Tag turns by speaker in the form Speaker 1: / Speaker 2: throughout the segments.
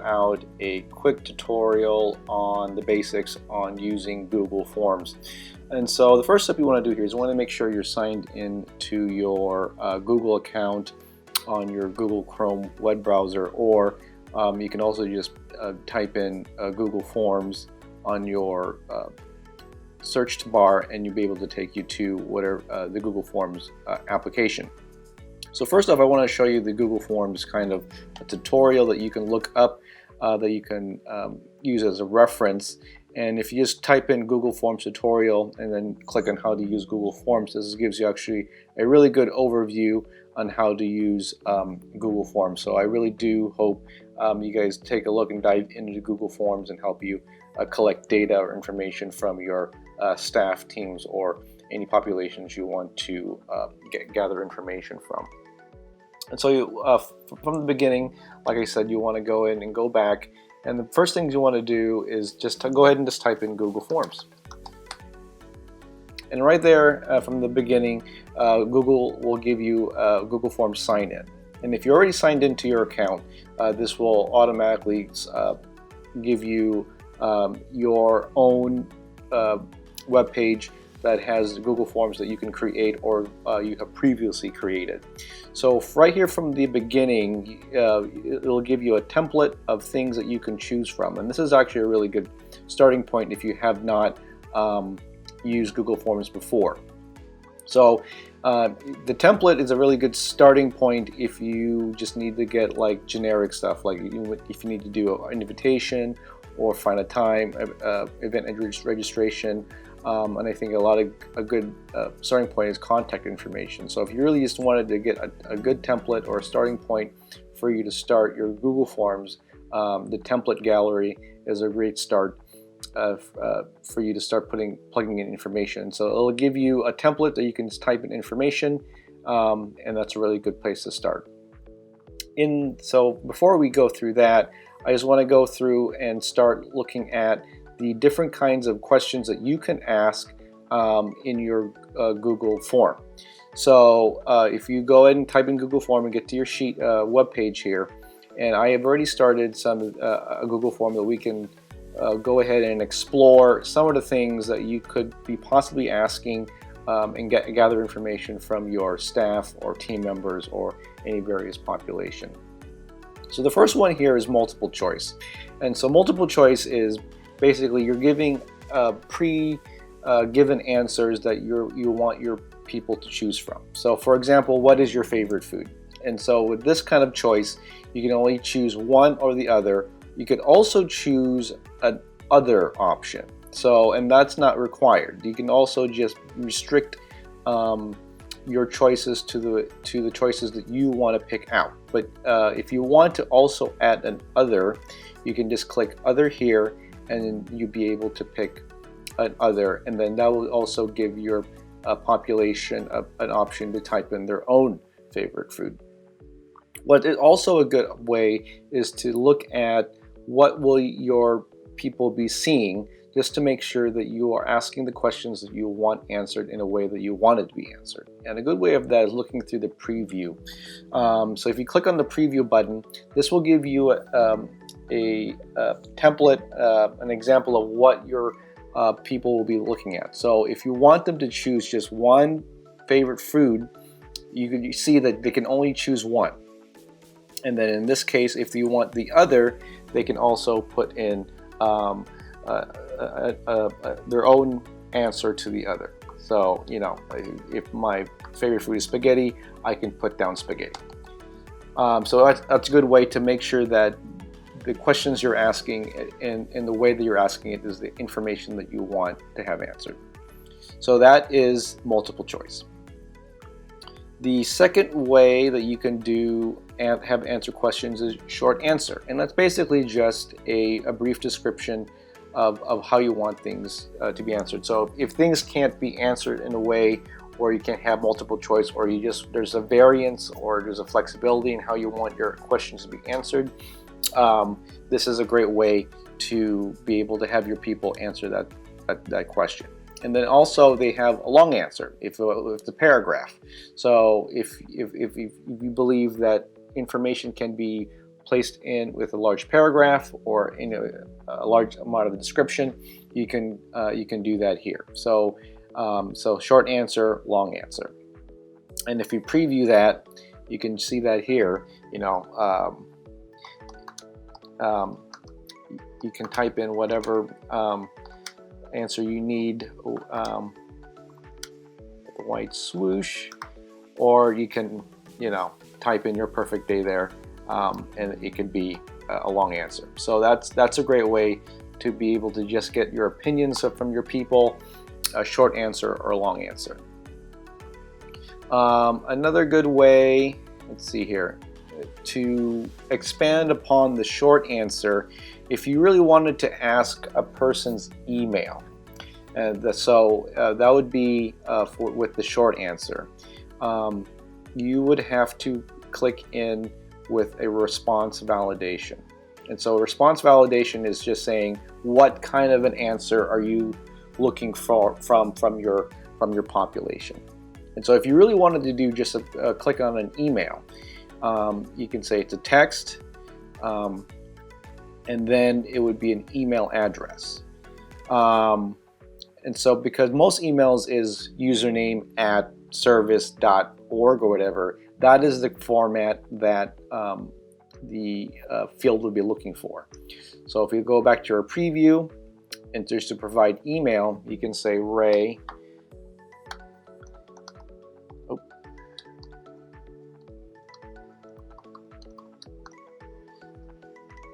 Speaker 1: out a quick tutorial on the basics on using Google Forms. And so the first step you want to do here is you want to make sure you're signed in to your Google account on your Google Chrome web browser, or you can also just type in Google Forms on your search bar, and you'll be able to take you to whatever the Google Forms application. So first off, I want to show you the Google Forms kind of a tutorial that you can look up, that you can use as a reference. And if you just type in Google Forms tutorial and then click on how to use Google Forms, this gives you actually a really good overview on how to use Google Forms. So I really do hope you guys take a look and dive into Google Forms and help you collect data or information from your staff, teams, or any populations you want to gather information from. And so you, from the beginning, like I said, you want to go in and go back, and the first things you want to do is just to go ahead and just type in Google Forms. And right there from the beginning, Google will give you Google Forms sign in. And if you're already signed into your account, this will automatically give you your own web page that has Google Forms that you can create or you have previously created. So right here from the beginning, it'll give you a template of things that you can choose from. And this is actually a really good starting point if you have not used Google Forms before. So the template is a really good starting point if you just need to get like generic stuff, like if you need to do an invitation or find a time, event registration. And I think a good starting point is contact information. So if you really just wanted to get a good template or a starting point for you to start your Google Forms, the template gallery is a great start for you to start plugging in information. So it'll give you a template that you can just type in information, and that's a really good place to start. So before we go through that, I just want to go through and start looking at the different kinds of questions that you can ask in your Google form. So if you go ahead and type in Google Form and get to your sheet web page here, and I have already started a Google Form that we can go ahead and explore some of the things that you could be possibly asking and gather information from your staff or team members or any various population. So the first one here is multiple choice. And so multiple choice is basically you're giving given answers that you want your people to choose from. So for example, what is your favorite food? And so with this kind of choice, you can only choose one or the other. You could also choose an other option. So, and that's not required. You can also just restrict your choices to the choices that you want to pick out. But if you want to also add an other, you can just click other here, and then you'll be able to pick an other, and then that will also give your population an option to type in their own favorite food. What is also a good way is to look at what will your people be seeing, just to make sure that you are asking the questions that you want answered in a way that you want it to be answered. And a good way of that is looking through the preview. So if you click on the preview button, this will give you a template, an example of what your people will be looking at. So if you want them to choose just one favorite food, you can see that they can only choose one. And then in this case, if you want the other, they can also put in their own answer to the other. So, you know, if my favorite food is spaghetti, I can put down spaghetti. So that's a good way to make sure that the questions you're asking and the way that you're asking it is the information that you want to have answered. So that is multiple choice. The second way that you can do and have answer questions is short answer, and that's basically just a brief description of how you want things to be answered. So if things can't be answered in a way, or you can't have multiple choice, or there's a variance or there's a flexibility in how you want your questions to be answered, this is a great way to be able to have your people answer that question. And then also they have a long answer if it's a paragraph. So if you believe that information can be placed in with a large paragraph or in a large amount of the description, you can do that here. So so short answer, long answer. And if you preview that, you can see that here. You can type in whatever answer you need, the white swoosh, or you can type in your perfect day there, and it can be a long answer. So that's a great way to be able to just get your opinions from your people, a short answer or a long answer. Another good way, let's see here, to expand upon the short answer, if you really wanted to ask a person's email, that would be with the short answer. You would have to click in with a response validation. And so response validation is just saying what kind of an answer are you looking for from your population. And so if you really wanted to do just a click on an email, you can say it's a text, and then it would be an email address. And so because most emails is username@service.org or whatever, that is the format that the field would be looking for. So if you go back to your preview and just to provide email, you can say Ray.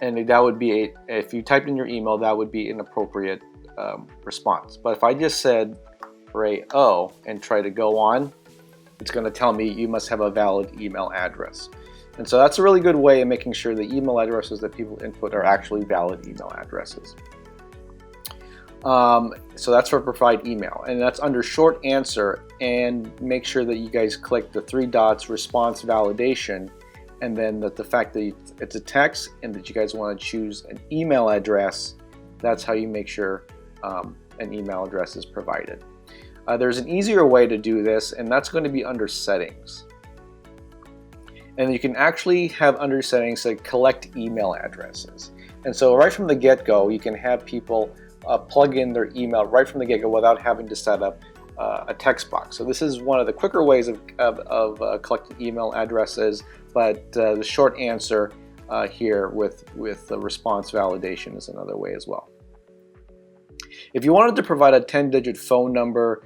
Speaker 1: And that would be, if you typed in your email, that would be an appropriate response. But if I just said Ray O and try to go on, it's going to tell me you must have a valid email address. And so that's a really good way of making sure the email addresses that people input are actually valid email addresses. So that's for provide email, and that's under short answer. And make sure that you guys click the 3 dots response validation, and then the fact that it's a text and that you guys want to choose an email address. That's how you make sure an email address is provided. There's an easier way to do this, and that's going to be under settings. And you can actually have under settings like collect email addresses. And so right from the get-go, you can have people plug in their email right from the get-go without having to set up a text box. So this is one of the quicker ways of collecting email addresses, but the short answer here with the response validation is another way as well. If you wanted to provide a 10-digit phone number,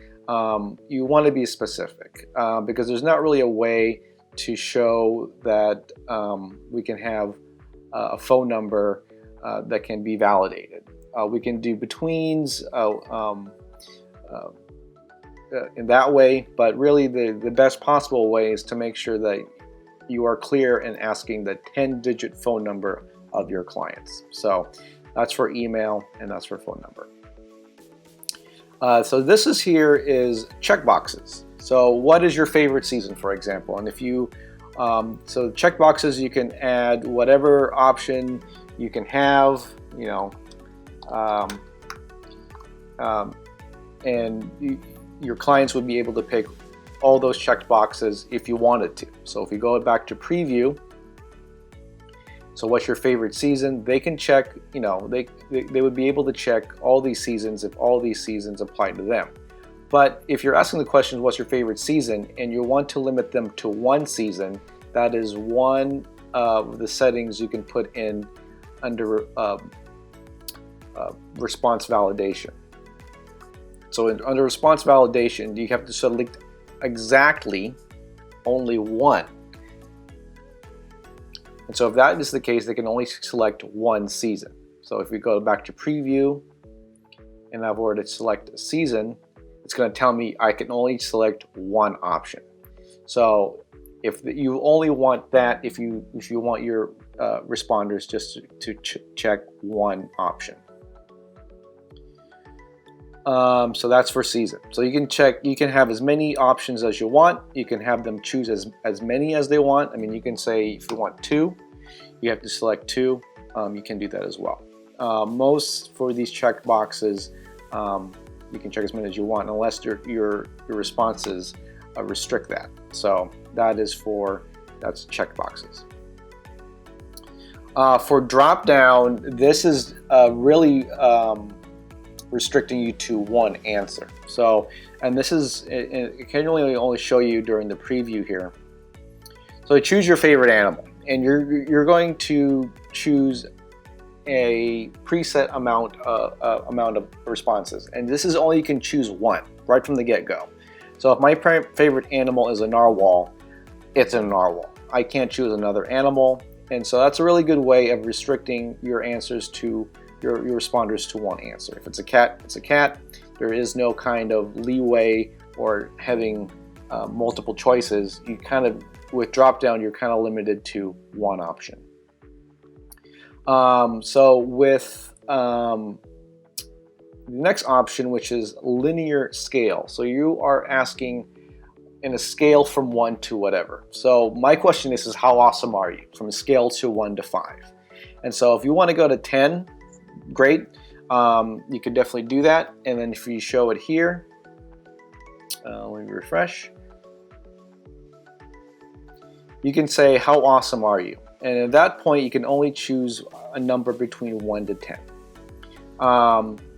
Speaker 1: you want to be specific because there's not really a way to show that we can have a phone number that can be validated. We can do betweens in that way, but really the best possible way is to make sure that you are clear in asking the 10-digit phone number of your clients. So that's for email and that's for phone number. So this is checkboxes. So what is your favorite season, for example? And if you, so checkboxes, you can add whatever option you can have, and your clients would be able to pick all those checked boxes if you wanted to. So if you go back to preview, so what's your favorite season? They can check, they would be able to check all these seasons if all these seasons apply to them. But if you're asking the question, what's your favorite season, and you want to limit them to one season, that is one of the settings you can put in under response validation. So under response validation, you have to select exactly only one. And so if that is the case, they can only select one season. So if we go back to preview and I've already select a season, it's going to tell me I can only select one option. So if you only want that, if you want your responders just to check one option. So that's for season. So you can have as many options as you want. You can have them choose as many as they want. I mean, you can say if you want 2, you have to select 2. You can do that as well. Most for these check boxes, you can check as many as you want, unless your responses restrict that. So that's check boxes. For drop down, this is really restricting you to one answer. So, and this is, it can really only show you during the preview here. So choose your favorite animal, and you're going to choose a preset amount of responses, and this is only, you can choose one right from the get-go. So if my favorite animal is a narwhal, it's a narwhal. I can't choose another animal, and so that's a really good way of restricting your answers to your responders to one answer. If it's a cat, it's a cat. There is no kind of leeway or having multiple choices. You kind of, with drop down, you're kind of limited to one option. So with the next option, which is linear scale. So you are asking in a scale from 1 to whatever. So my question is how awesome are you? From a scale to 1 to 5. And so if you want to go to 10, great. You can definitely do that. And then if you show it here, let me refresh. You can say, how awesome are you? And at that point, you can only choose a number between 1 to 10.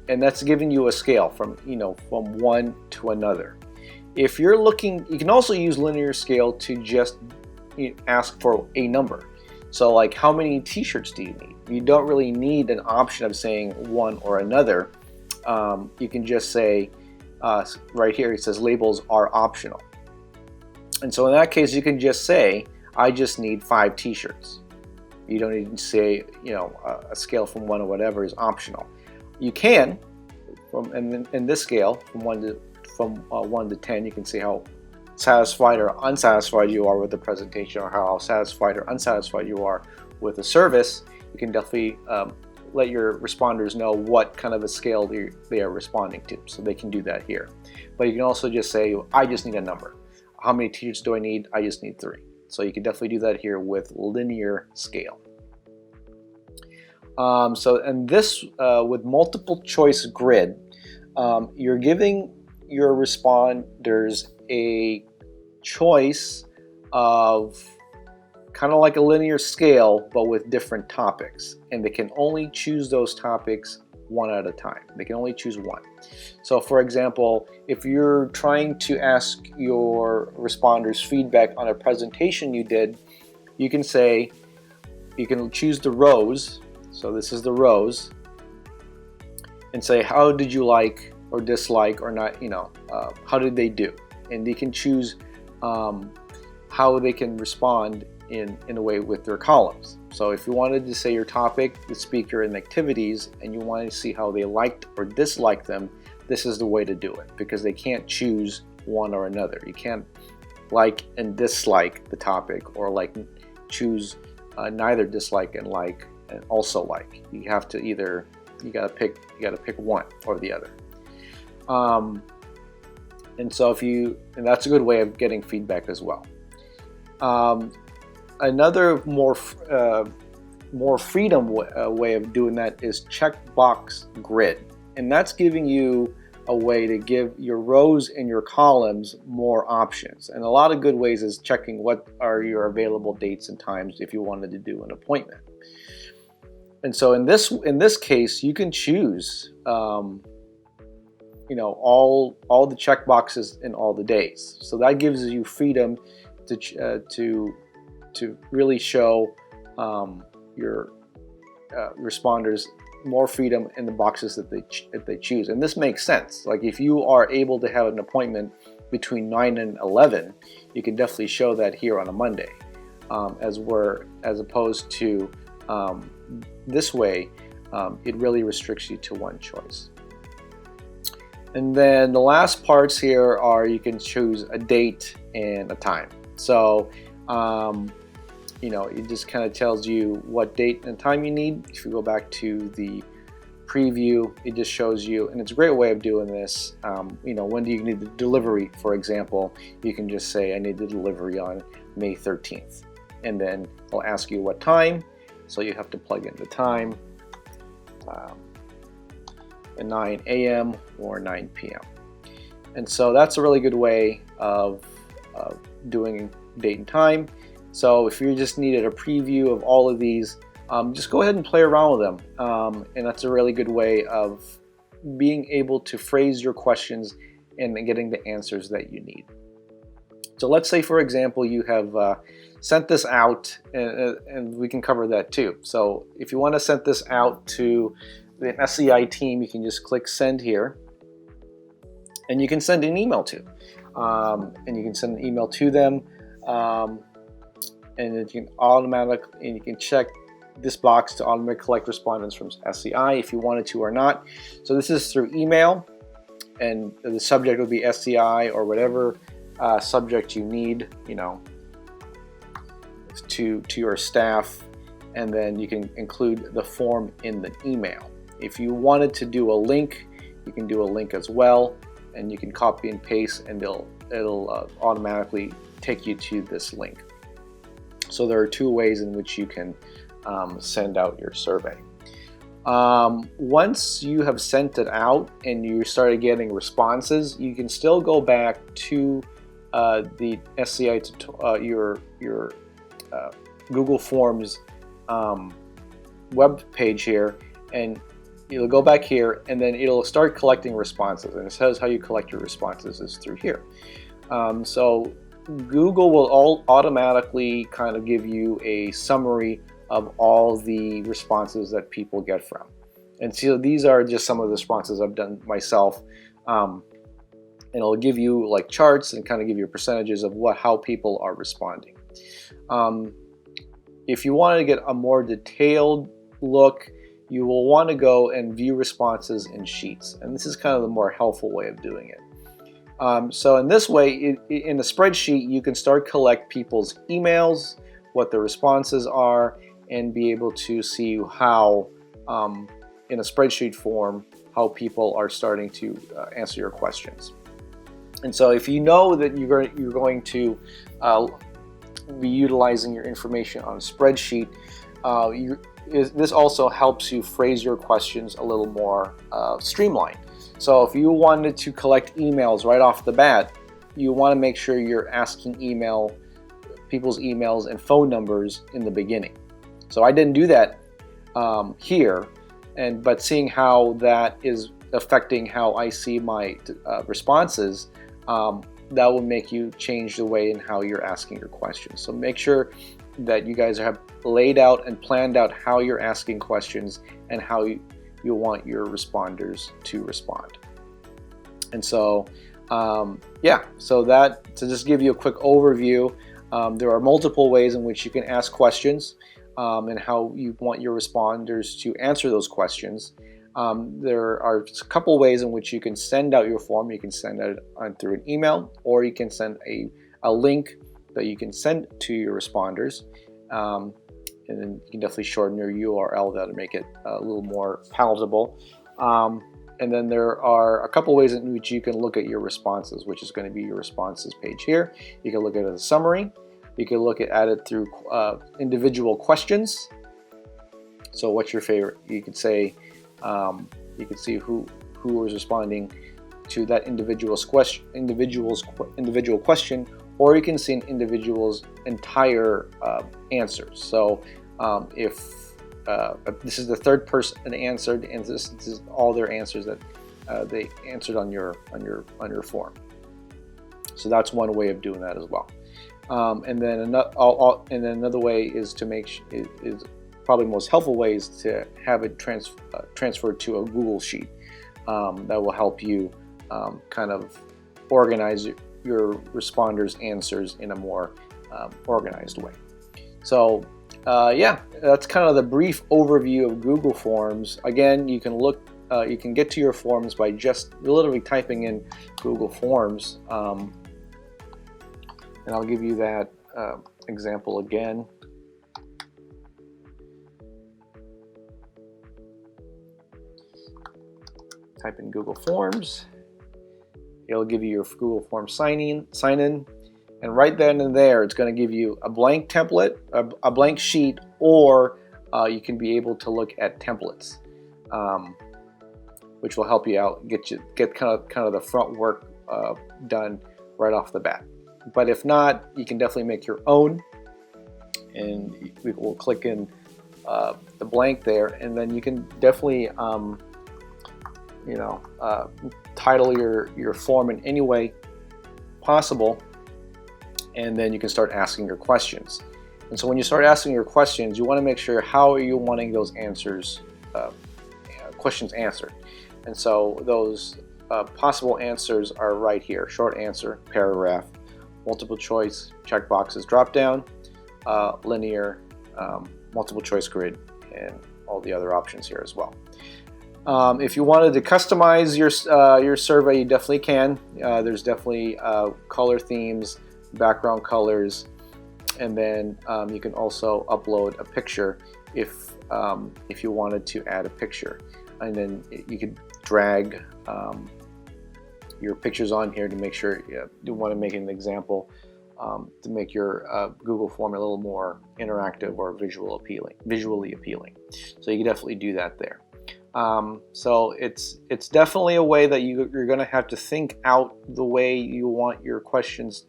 Speaker 1: And that's giving you a scale from, from one to another. If you're looking, you can also use linear scale to just ask for a number. So like, how many t-shirts do you need? You don't really need an option of saying one or another. You can just say, right here, it says labels are optional. And so in that case, you can just say, I just need 5 t-shirts. You don't need to say, a scale from 1 or whatever is optional. You can, in this scale, from 1 to 10, you can see how satisfied or unsatisfied you are with the presentation, or how satisfied or unsatisfied you are with the service. You can definitely let your responders know what kind of a scale they are responding to, so they can do that here. But you can also just say, I just need a number. How many t-shirts do I need? I just need 3. So you can definitely do that here with linear scale. And this, with multiple choice grid, you're giving your responders a choice of kind of like a linear scale, but with different topics. And they can only choose those topics one at a time. They can only choose one. So for example, if you're trying to ask your responders feedback on a presentation you did, you can say, you can choose the rows. So this is the rows, and say, how did you like or dislike or not, how did they do? And they can choose how they can respond in a way with their columns. So if you wanted to say your topic, the speaker, and activities, and you wanted to see how they liked or disliked them, this is the way to do it, because they can't choose one or another. You can't like and dislike the topic, or choose neither dislike and like and also like. You have to either, you gotta pick one or the other. And so and that's a good way of getting feedback as well. Another more freedom way of doing that is Checkbox Grit, and that's giving you a way to give your rows and your columns more options. And a lot of good ways is checking what are your available dates and times if you wanted to do an appointment. And so in this case, you can choose all the checkboxes in all the days. So that gives you freedom to really show your responders more freedom in the boxes that they choose. And this makes sense. Like if you are able to have an appointment between 9 and 11, you can definitely show that here on a Monday, as opposed to this way, it really restricts you to one choice. And then the last parts here are, you can choose a date and a time. So it just kind of tells you what date and time you need. If you go back to the preview, it just shows you, and it's a great way of doing this. When do you need the delivery, for example, you can just say, I need the delivery on May 13th. And then it'll ask you what time. So you have to plug in the time, at 9 a.m. or 9 p.m. And so that's a really good way of doing date and time. So if you just needed a preview of all of these, just go ahead and play around with them, and that's a really good way of being able to phrase your questions and getting the answers that you need. So let's say, for example, you have sent this out, and we can cover that too. So if you want to send this out to the SEI team, you can just click send here, and you can send an email to, and you can send an email to them, and you can check this box to automatically collect respondents from SEI if you wanted to or not. So this is through email, and the subject will be SEI or whatever subject you need, to your staff, and then you can include the form in the email. If you wanted to do a link, you can do a link as well, and you can copy and paste, and it'll automatically take you to this link. So there are two ways in which you can send out your survey. Once you have sent it out and you started getting responses, you can still go back to the SCI your Google Forms web page here, and you'll go back here, and then it'll start collecting responses, and it says how you collect your responses is through here. So Google will automatically kind of give you a summary of all the responses that people get from. And so these are just some of the responses I've done myself. And it'll give you like charts and kind of give you percentages of how people are responding. If you want to get a more detailed look, you will want to go and view responses in sheets. And this is kind of the more helpful way of doing it. So in this way, in a spreadsheet, you can start collect people's emails, what the responses are, and be able to see how, in a spreadsheet form, how people are starting to answer your questions. And so if you know that you're going to be utilizing your information on a spreadsheet, this also helps you phrase your questions a little more streamlined. So if you wanted to collect emails right off the bat, you want to make sure you're asking people's emails and phone numbers in the beginning. So I didn't do that here, but seeing how that is affecting how I see my responses, that will make you change the way in how you're asking your questions. So make sure that you guys have laid out and planned out how you're asking questions and how you want your responders to respond. And so, to just give you a quick overview, there are multiple ways in which you can ask questions and how you want your responders to answer those questions. There are a couple ways in which you can send out your form. You can send it through an email, or you can send a link that you can send to your responders. And then you can definitely shorten your URL to make it a little more palatable. And then there are a couple ways in which you can look at your responses, which is going to be your responses page here. You can look at it as a summary. You can look at it through individual questions. So what's your favorite? You could say, you could see who was responding to that individual question, or you can see an individual's entire answers. So if this is the third person that answered, and this is all their answers that they answered on your form. So that's one way of doing that as well. And then another way is to is probably the most helpful way is to have it transferred to a Google sheet that will help you kind of organize your responders' answers in a more organized way. So that's kind of the brief overview of Google Forms. Again, you can get to your forms by just literally typing in Google Forms, and I'll give you that example again. Type in Google Forms. It'll give you your Google Forms sign in, and right then and there, it's going to give you a blank template, a blank sheet, or you can be able to look at templates, which will help you out, get kind of the front work done right off the bat. But if not, you can definitely make your own, and we will click in the blank there, and then you can definitely title your form in any way possible, and then you can start asking your questions. And so when you start asking your questions, you want to make sure how are you wanting those answers, questions answered. And so those possible answers are right here: short answer, paragraph, multiple choice, checkboxes, drop down, linear, multiple choice grid, and all the other options here as well. If you wanted to customize your survey, you definitely can. There's definitely color themes, background colors, and then you can also upload a picture if you wanted to add a picture, and then you could drag your pictures on here to make sure you want to make an example to make your Google form a little more interactive or visually appealing. So you can definitely do that there. So it's definitely a way that you're going to have to think out the way you want your questions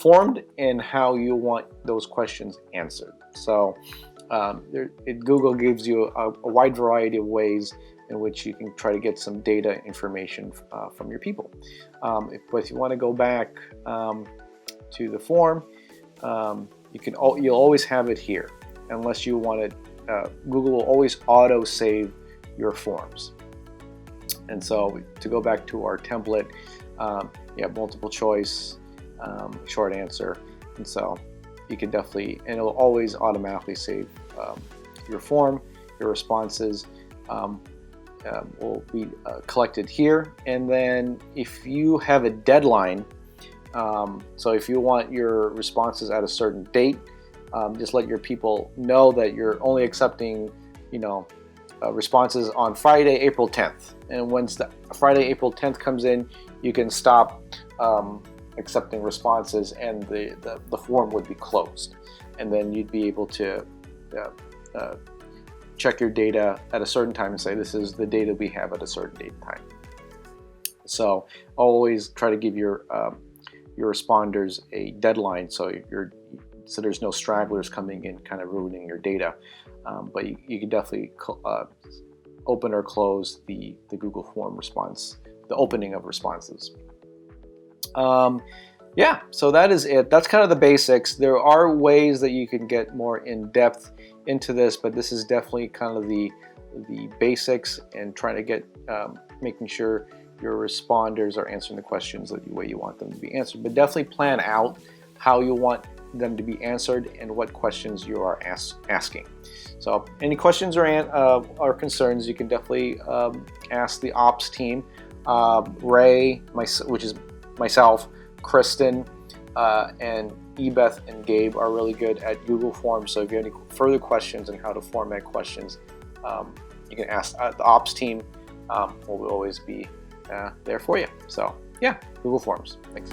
Speaker 1: formed and how you want those questions answered. So Google gives you a wide variety of ways in which you can try to get some data information from your people. But if you want to go back to the form, you'll always have it here, unless you want it. Google will always auto-save your forms. And so to go back to our template, multiple choice, short answer, and so you can definitely, and it'll always automatically save your form. Your responses will be collected here, and then if you have a deadline, so if you want your responses at a certain date, just let your people know that you're only accepting responses on Friday, April 10th, and once the Friday, April 10th comes in, you can stop accepting responses, and the form would be closed, and then you'd be able to check your data at a certain time and say, this is the data we have at a certain date and time. So always try to give your responders a deadline, so there's no stragglers coming in kind of ruining your data. But you can definitely open or close the Google form response, the opening of responses. So that is it. That's kind of the basics. There are ways that you can get more in depth into this, but this is definitely kind of the basics, and trying to get making sure your responders are answering the questions the way you want them to be answered. But definitely plan out how you want them to be answered and what questions you are asking. So any questions or concerns, you can definitely ask the ops team. Ray, which is myself, Kristen, and Ebeth and Gabe are really good at Google Forms. So if you have any further questions on how to format questions, you can ask the ops team. Will always be there for you. So yeah, Google Forms. Thanks.